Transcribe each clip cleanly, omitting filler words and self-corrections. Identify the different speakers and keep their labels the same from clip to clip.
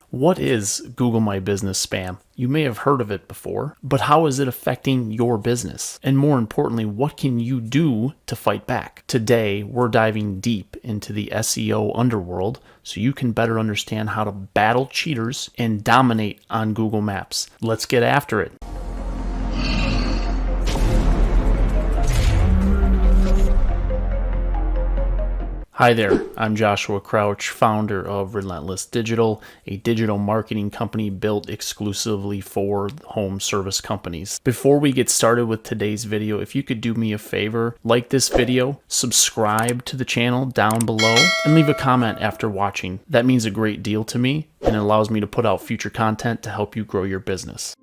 Speaker 1: What is Google My Business spam? You may have heard of it before, but how is it affecting your business? And more importantly, what can you do to fight back? Today, we're diving deep into the SEO underworld so you can better understand how to battle cheaters and dominate on Google Maps. Let's get after it. Hi there, I'm Joshua Crouch, founder of Relentless Digital, a digital marketing company built exclusively for home service companies. Before we get started with today's video, if you could do me a favor, like this video, subscribe to the channel down below, and leave a comment after watching. That means a great deal to me, and it allows me to put out future content to help you grow your business.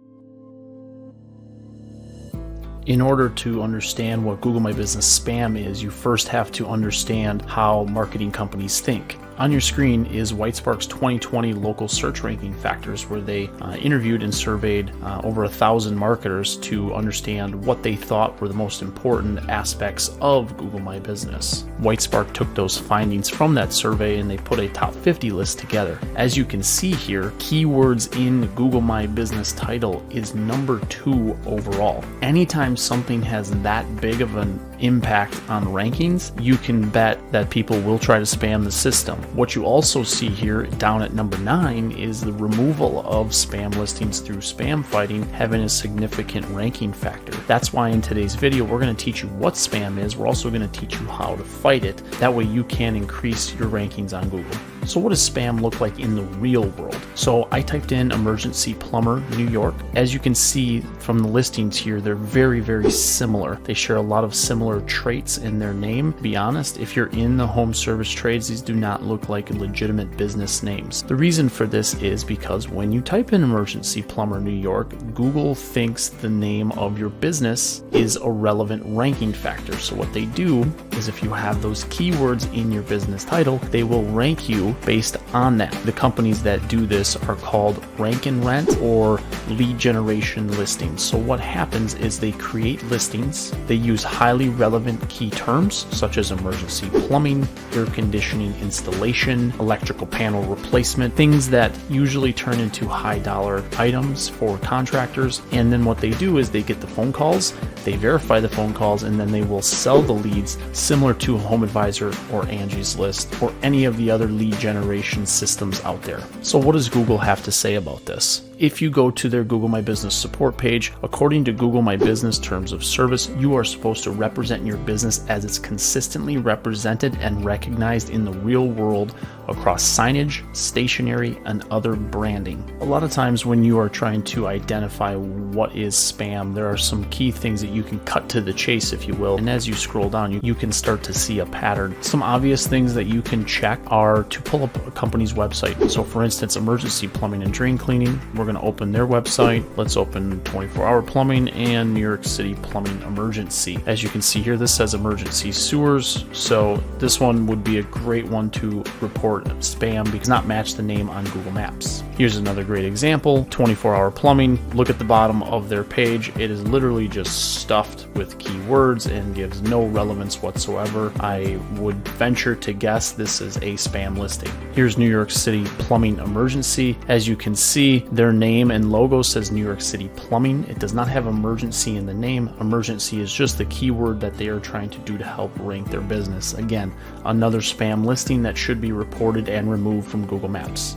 Speaker 1: In order to understand what Google My Business spam is, you first have to understand how marketing companies think. On your screen is Whitespark's 2020 local search ranking factors, where they interviewed and surveyed over 1,000 marketers to understand what they thought were the most important aspects of Google My Business. Whitespark took those findings from that survey and they put a top 50 list together. As you can see here, keywords in Google My Business title is number 2 overall. Anytime something has that big of an impact on rankings, you can bet that people will try to spam the system. What you also see here down at number 9 is the removal of spam listings through spam fighting having a significant ranking factor. That's why in today's video, we're going to teach you what spam is. We're also going to teach you how to fight it. That way you can increase your rankings on Google. So what does spam look like in the real world? So I typed in emergency plumber, New York. As you can see from the listings here, they're very, very similar. They share a lot of similar traits in their name. To be honest, if you're in the home service trades, these do not look like legitimate business names. The reason for this is because when you type in emergency plumber, New York, Google thinks the name of your business is a relevant ranking factor. So what they do is if you have those keywords in your business title, they will rank you based on that. The companies that do this are called rank and rent or lead generation listings. So what happens is they create listings, they use highly relevant key terms such as emergency plumbing, air conditioning installation, electrical panel replacement, things that usually turn into high dollar items for contractors. And then what they do is they get the phone calls, they verify the phone calls, and then they will sell the leads similar to Home Advisor or Angie's List or any of the other lead generation systems out there. So what does Google have to say about this? If you go to their Google My Business support page, according to Google My Business terms of service, you are supposed to represent your business as it's consistently represented and recognized in the real world across signage, stationery, and other branding. A lot of times when you are trying to identify what is spam, there are some key things that you can cut to the chase, if you will. And as you scroll down, you can start to see a pattern. Some obvious things that you can check are to pull up a company's website. So for instance, emergency plumbing and drain cleaning, we're going to open their website. Let's open 24-hour plumbing and New York City plumbing emergency. As you can see here, this says emergency sewers. So this one would be a great one to report spam because not match the name on Google Maps. Here's another great example, 24-hour plumbing. Look at the bottom of their page. It is literally just stuffed with keywords and gives no relevance whatsoever. I would venture to guess this is a spam listing. Here's New York City plumbing emergency. As you can see, their name and logo says New York City plumbing. It does not have emergency in the name. Emergency is just the keyword that they are trying to do to help rank their business. Again, another spam listing that should be reported and removed from Google Maps.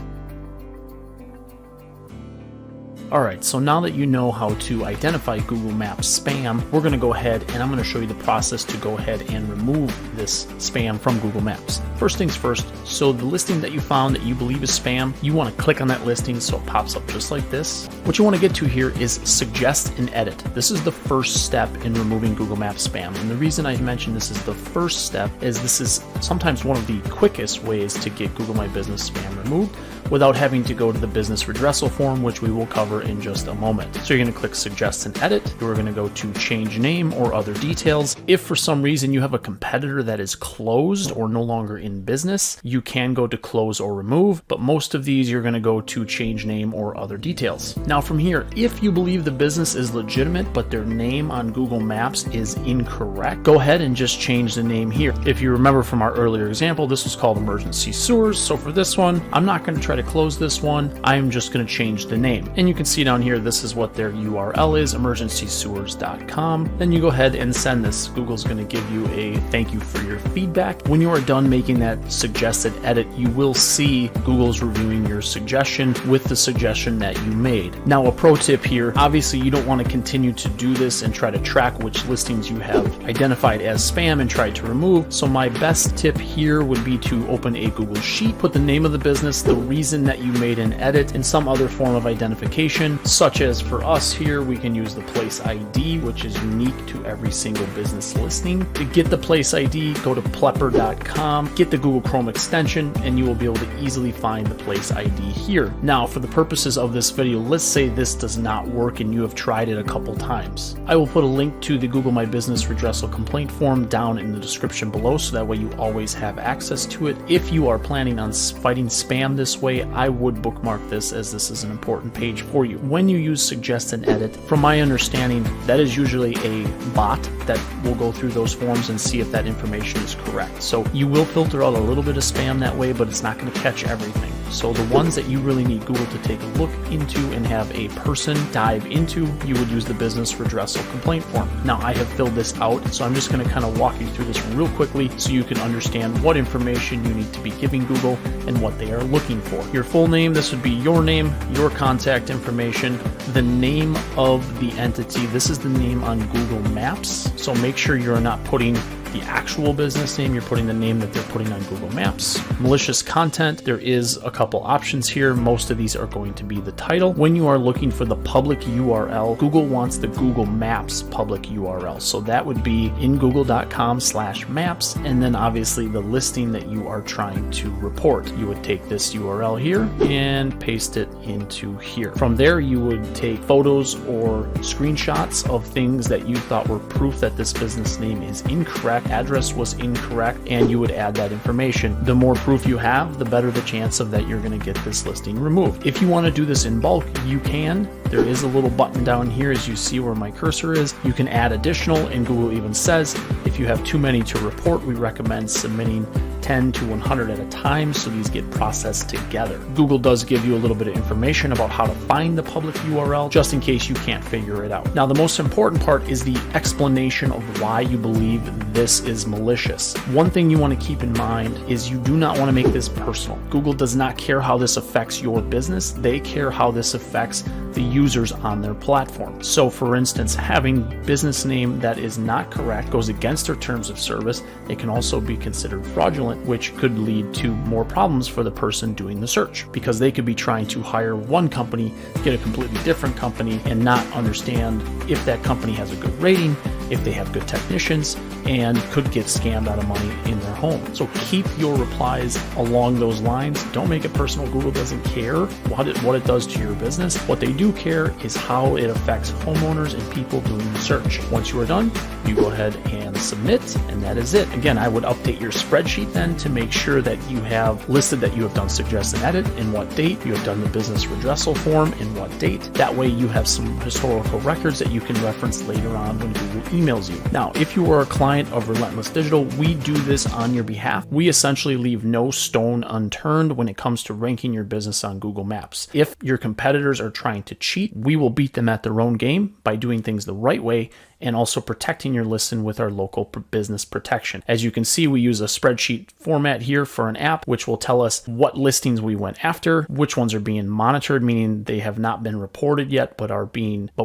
Speaker 1: Alright, so now that you know how to identify Google Maps spam, we're going to go ahead and I'm going to show you the process to go ahead and remove this spam from Google Maps. First things first, so the listing that you found that you believe is spam, you want to click on that listing so it pops up just like this. What you want to get to here is suggest and edit. This is the first step in removing Google Maps spam. And the reason I mentioned this is the first step is this is sometimes one of the quickest ways to get Google My Business spam removed without having to go to the business redressal form, which we will cover in just a moment. So you're going to click suggest and edit. You're going to go to change name or other details. If for some reason you have a competitor that is closed or no longer in business, you can go to close or remove, but most of these you're going to go to change name or other details. Now from here, if you believe the business is legitimate but their name on Google Maps is incorrect, go ahead and just change the name here. If you remember from our earlier example, this was called emergency sewers. So for this one, I'm not going to try to close this one, I'm just going to change the name. And you can see down here, this is what their URL is, emergencysewers.com. Then you go ahead and send this. Google's going to give you a thank you for your feedback. When you are done making that suggested edit, you will see Google's reviewing your suggestion with the suggestion that you made. Now, a pro tip here, obviously you don't want to continue to do this and try to track which listings you have identified as spam and try to remove. So my best tip here would be to open a Google Sheet, put the name of the business, the reason that you made an edit, and some other form of identification, such as for us here, we can use the place ID, which is unique to every single business listing. To get the place ID, go to plepper.com, get the Google Chrome extension, and you will be able to easily find the place ID here. Now, for the purposes of this video, let's say this does not work and you have tried it a couple times. I will put a link to the Google My Business Redressal complaint form down in the description below, so that way you always have access to it. If you are planning on fighting spam this way, I would bookmark this, as this is an important page for you. When you use suggest and edit, from my understanding, that is usually a bot that will go through those forms and see if that information is correct. So you will filter out a little bit of spam that way, but it's not going to catch everything. So the ones that you really need Google to take a look into and have a person dive into, you would use the Business Redressal complaint form. Now, I have filled this out, so I'm just going to kind of walk you through this real quickly so you can understand what information you need to be giving Google and what they are looking for. Your full name, this would be your name, your contact information, the name of the entity. This is the name on Google Maps, so make sure you're not putting the actual business name, you're putting the name that they're putting on Google Maps. Malicious content, there is a couple options here. Most of these are going to be the title. When you are looking for the public URL, Google wants the Google Maps public URL. So that would be in google.com/maps, and then obviously the listing that you are trying to report. You would take this URL here and paste it into here. From there, you would take photos or screenshots of things that you thought were proof that this business name is incorrect, address was incorrect, and you would add that information. The more proof you have, the better the chance of that you're going to get this listing removed. If you want to do this in bulk, you can. There is a little button down here, as you see where my cursor is. You can add additional, and Google even says if you have too many to report, we recommend submitting 10 to 100 at a time, so these get processed together. Google does give you a little bit of information about how to find the public URL, just in case you can't figure it out. Now, the most important part is the explanation of why you believe this is malicious. One thing you want to keep in mind is you do not want to make this personal. Google does not care how this affects your business. They care how this affects the users on their platform. So for instance, having business name that is not correct, goes against their terms of service, it can also be considered fraudulent, which could lead to more problems for the person doing the search, because they could be trying to hire one company, get a completely different company, and not understand if that company has a good rating, if they have good technicians, and could get scammed out of money in their home. So keep your replies along those lines. Don't make it personal. Google doesn't care what it does to your business. What they do care is how it affects homeowners and people doing the search. Once you are done, you go ahead and submit, and that is it. Again, I would update your spreadsheet then to make sure that you have listed that you have done suggest and edit, in what date, you have done the business redressal form, in what date. That way you have some historical records that you can reference later on when Google emails you. Now, if you are a client of Relentless Digital, we do this on your behalf. We essentially leave no stone unturned when it comes to ranking your business on Google Maps. If your competitors are trying to cheat, we will beat them at their own game by doing things the right way and also protecting your listing with our local business protection. As you can see, we use a spreadsheet format here for an app, which will tell us what listings we went after, which ones are being monitored, meaning they have not been reported yet, but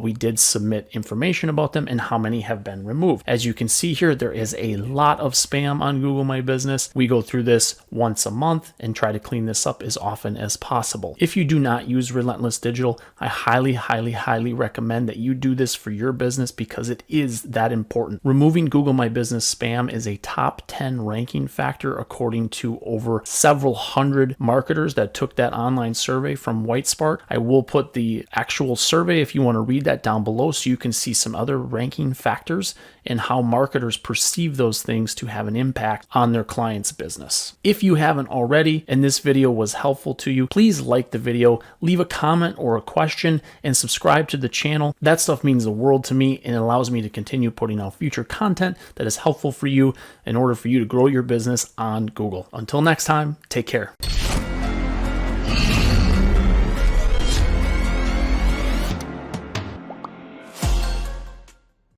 Speaker 1: we did submit information about them, and how many have been removed. As you can see here, there is a lot of spam on Google My Business. We go through this once a month and try to clean this up as often as possible. If you do not use Relentless Digital, I highly, highly, highly recommend that you do this for your business, because it is that important. Removing Google My Business spam is a top 10 ranking factor according to over several hundred marketers that took that online survey from Whitespark. I will put the actual survey if you want to read that down below, so you can see some other ranking factors and how marketers perceive those things to have an impact on their client's business. If you haven't already and this video was helpful to you, please like the video, leave a comment or a question, and subscribe to the channel. That stuff means the world to me, and it allows me to continue putting out future content that is helpful for you in order for you to grow your business on Google. Until next time, take care.